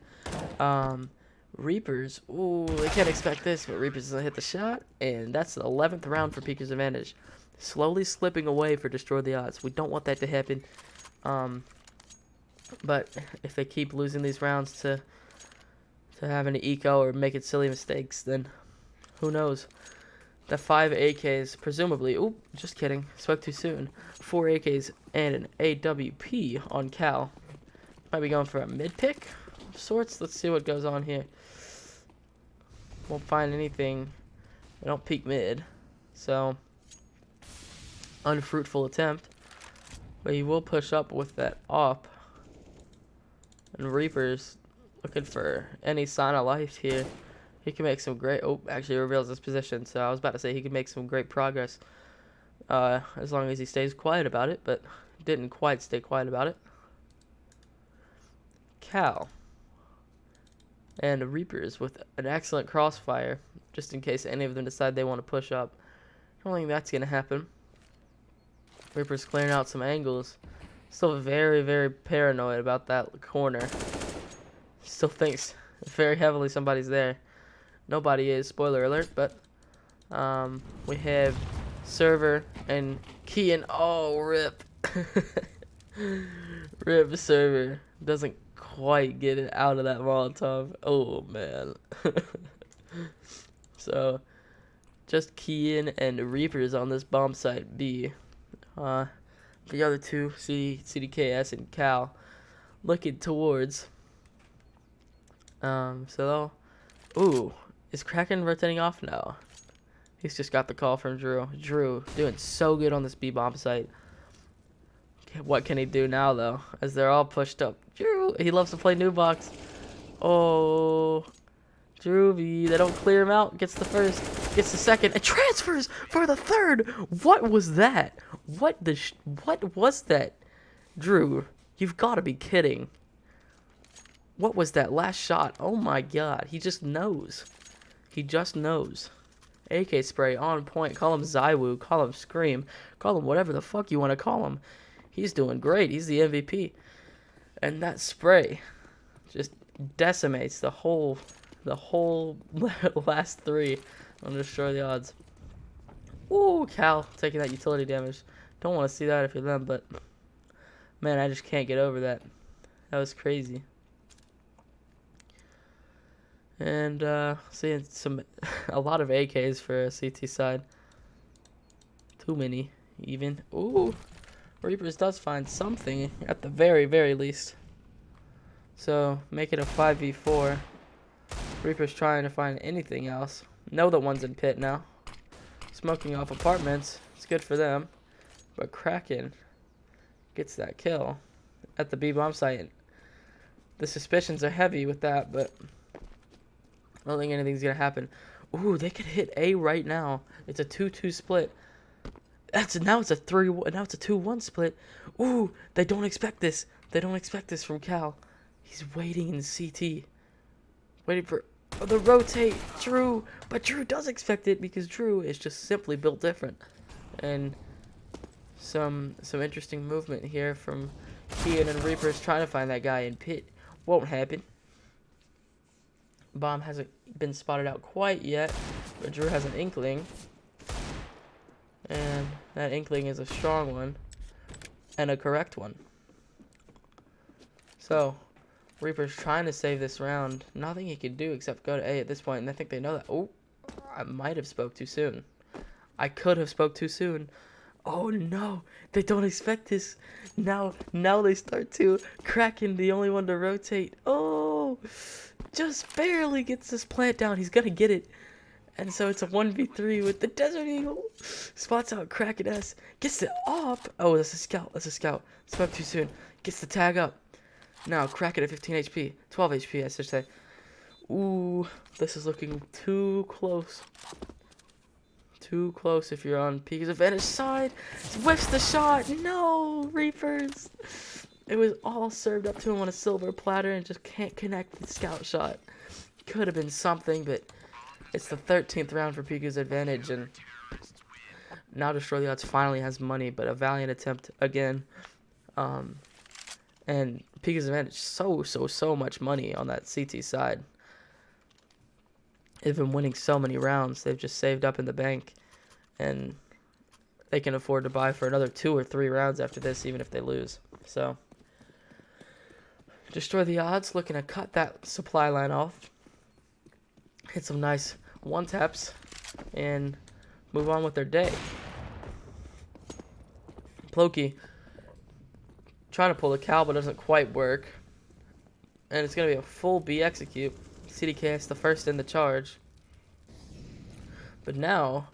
Reapers. Ooh, they can't expect this, but Reapers doesn't hit the shot. And that's the 11th round for Peaker's advantage. Slowly slipping away for Destroy the Odds. We don't want that to happen. But if they keep losing these rounds to having to eco or making silly mistakes, then who knows? The 5 AKs, presumably. Oop, just kidding. Spoke too soon. 4 AKs and an AWP on Cal. Might be going for a mid pick of sorts. Let's see what goes on here. Won't find anything. They don't peek mid. So, unfruitful attempt. But he will push up with that op. And Reaper's looking for any sign of life here. He can make some great... Oh, actually reveals his position. So I was about to say he can make some great progress. As long as he stays quiet about it. But didn't quite stay quiet about it. Cal. And Reapers with an excellent crossfire. Just in case any of them decide they want to push up. I don't think that's going to happen. Reaper's clearing out some angles. Still very, very paranoid about that corner. Still thinks very heavily somebody's there. Nobody is, spoiler alert, but we have Server and Kian. Oh, rip. Rip Server. Doesn't quite get it out of that Molotov. Oh, man. So, just Kian and Reapers on this bomb site B. The other two, CDKS and Cal, looking towards. So, ooh, is Kraken rotating off? No. He's just got the call from Drew. Drew doing so good on this B bomb site. What can he do now, though? As they're all pushed up. Drew, he loves to play new box. Oh, Drewby, they don't clear him out. Gets the first, gets the second, and transfers for the third. What was that? What was that? Drew, you've got to be kidding. What was that last shot? Oh my god, he just knows. He just knows. AK spray on point. Call him Zywoo, call him Scream, call him whatever the fuck you want to call him. He's doing great. He's the MVP. And that spray just decimates the whole last three on Destroy the Odds. Ooh, Cal taking that utility damage. Don't want to see that if you're them, but man, I just can't get over that. That was crazy. And seeing a lot of AKs for CT side. Too many, even. Ooh, Reapers does find something at the very, very least. So make it a 5v4. Reaper's trying to find anything else. know the one's in pit now. Smoking off apartments. It's good for them. But Kraken gets that kill at the B bomb site. The suspicions are heavy with that, but I don't think anything's gonna happen. Ooh, they could hit A right now. It's a 2-2 split. Now it's a 2-1 split. Ooh, they don't expect this. They don't expect this from Cal. He's waiting in CT. Waiting for the rotate. Drew. But Drew does expect it because Drew is just simply built different. And some interesting movement here from Kian and Reapers trying to find that guy in pit. Won't happen. Bomb hasn't been spotted out quite yet, but Drew has an inkling. And that inkling is a strong one and a correct one. So, Reaper's trying to save this round. Nothing he can do except go to A at this point, and I think they know that. Oh, I might have spoke too soon. I could have spoke too soon. Oh no, they don't expect this. Now they start to. Kraken, the only one to rotate. Oh, just barely gets this plant down. He's gonna get it. And so it's a 1v3 with the Desert Eagle. Spots out Kraken S. Gets it up. Oh, that's a scout. That's a scout. Spoke too soon. Gets the tag up. Now Kraken at 15 HP. 12 HP, I should say. Ooh, this is looking too close. Too close if you're on Pega's advantage side. Whiffs the shot. No, Reapers. It was all served up to him on a silver platter and just can't connect the scout shot. Could have been something, but it's the 13th round for Pega's advantage, and now Destroy the Odds finally has money, but a valiant attempt again. And Pega's advantage, so much money on that CT side. They've been winning so many rounds. They've just saved up in the bank, and they can afford to buy for another 2 or 3 rounds after this, even if they lose. So, Destroy the Odds, looking to cut that supply line off. Hit some nice one-taps and move on with their day. Ploki trying to pull the Cal, but doesn't quite work. And it's going to be a full B execute. CDKS the first in the charge. But now,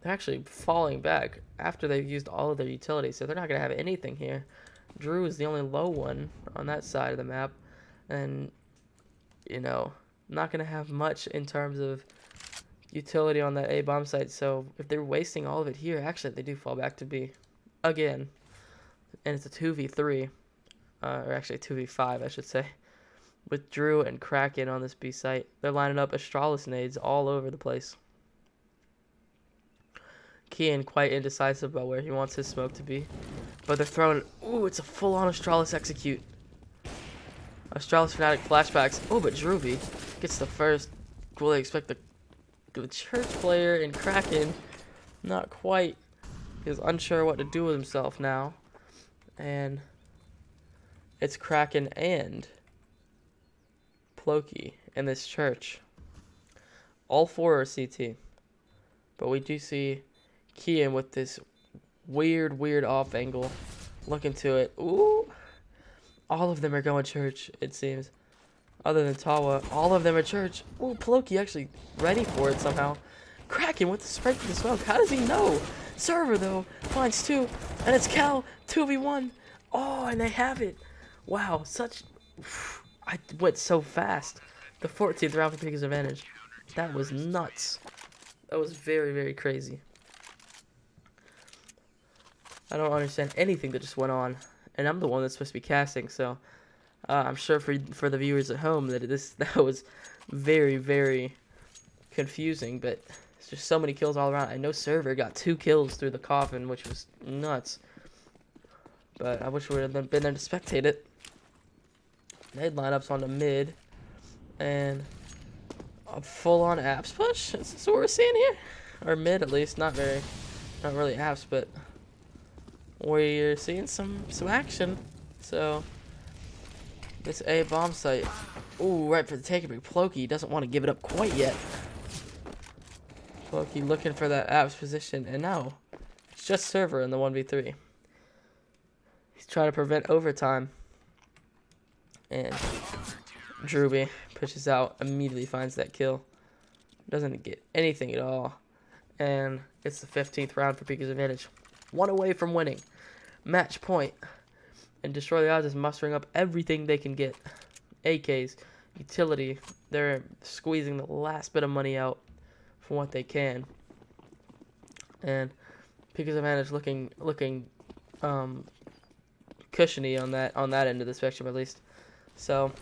they're actually falling back after they've used all of their utilities, so they're not going to have anything here. Drew is the only low one on that side of the map. And, you know, not going to have much in terms of utility on that A bomb site, so if they're wasting all of it here, actually they do fall back to B again, and it's a 2v3, or actually 2v5 I should say, with Drew and Kraken on this B site. They're lining up Astralis nades all over the place. Kian quite indecisive about where he wants his smoke to be, but they're throwing, ooh, it's a full-on Astralis execute. Astralis Fnatic flashbacks. Oh, but Drewby gets the first. Will they expect the church player and Kraken? Not quite. He's unsure what to do with himself now. And it's Kraken and Ploki in this church. All 4 are CT. But we do see Kian with this weird off angle. Looking to it. Ooh. All of them are going church, it seems. Other than Tawa, all of them are church. Ooh, Ploki actually ready for it somehow. Kraken with the spread for the smoke. How does he know? Server, though, finds 2. And it's Cal, 2v1. Oh, and they have it. Wow, such... I went so fast. The 14th round for Pega's advantage. That was nuts. That was very crazy. I don't understand anything that just went on. And I'm the one that's supposed to be casting, so I'm sure for the viewers at home that that was very confusing. But it's just so many kills all around. I know Server got 2 kills through the coffin, which was nuts. But I wish we would have been there to spectate it. Nade lineups on the mid, and a full-on apps push. Is what we're seeing here, or mid at least. Not really apps, but we're seeing some action. So this A bomb site, ooh, right for the taking, but Ploki doesn't want to give it up quite yet. Ploki looking for that apps position, and now it's just Server in the 1v3. He's trying to prevent overtime, and Drewby pushes out, immediately finds that kill. Doesn't get anything at all. And it's the 15th round for Pika's advantage. 1 away from winning. Match point. And Destroy the Odds is mustering up everything they can get. AKs, utility. They're squeezing the last bit of money out from what they can. And Pika's advantage looking cushiony on that end of the spectrum, at least. So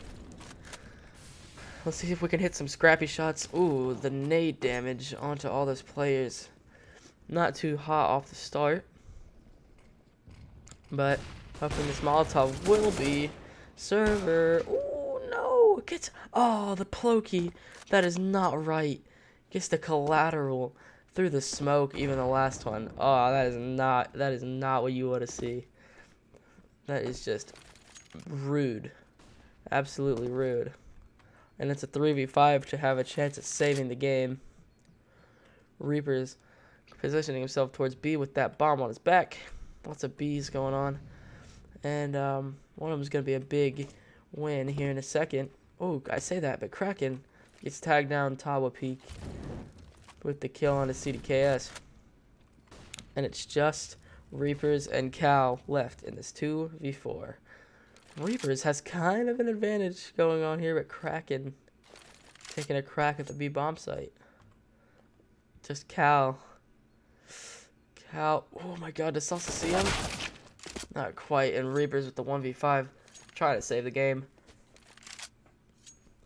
let's see if we can hit some scrappy shots. Ooh, the nade damage onto all those players. Not too hot off the start, but hoping this Molotov will be server. Ooh, no, gets the Ploki. That is not right. Gets the collateral through the smoke. Even the last one. Oh, that is not what you want to see. That is just rude. Absolutely rude. And it's a 3v5 to have a chance at saving the game. Reaper's positioning himself towards B with that bomb on his back. Lots of B's going on. And one of them is going to be a big win here in a second. Oh, I say that, but Kraken gets tagged down Tawa Peak with the kill on his CDKS. And it's just Reapers and Cal left in this 2v4. Reapers has kind of an advantage going on here, but Kraken taking a crack at the B bomb site. Just Cal. Oh my god, does Salsa see him? Not quite, and Reapers with the 1v5 trying to save the game.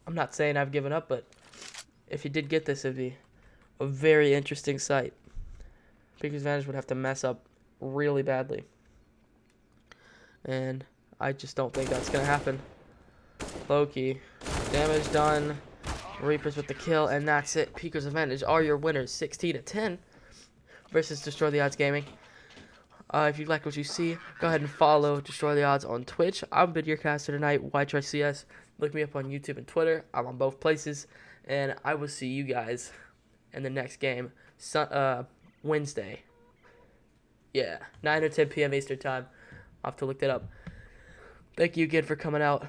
I'm not saying I've given up, but if you did get this, it'd be a very interesting sight. Pika's advantage would have to mess up really badly. And I just don't think that's going to happen. Loki, damage done. Reapers with the kill, and that's it. Pika's advantage are your winners, 16-10 versus Destroy the Odds Gaming. If you like what you see, go ahead and follow Destroy the Odds on Twitch. I'm Vidyocaster tonight, YTryCS. Look me up on YouTube and Twitter. I'm on both places. And I will see you guys in the next game, Wednesday. Yeah, 9 or 10 p.m. Eastern Time. I'll have to look that up. Thank you again for coming out.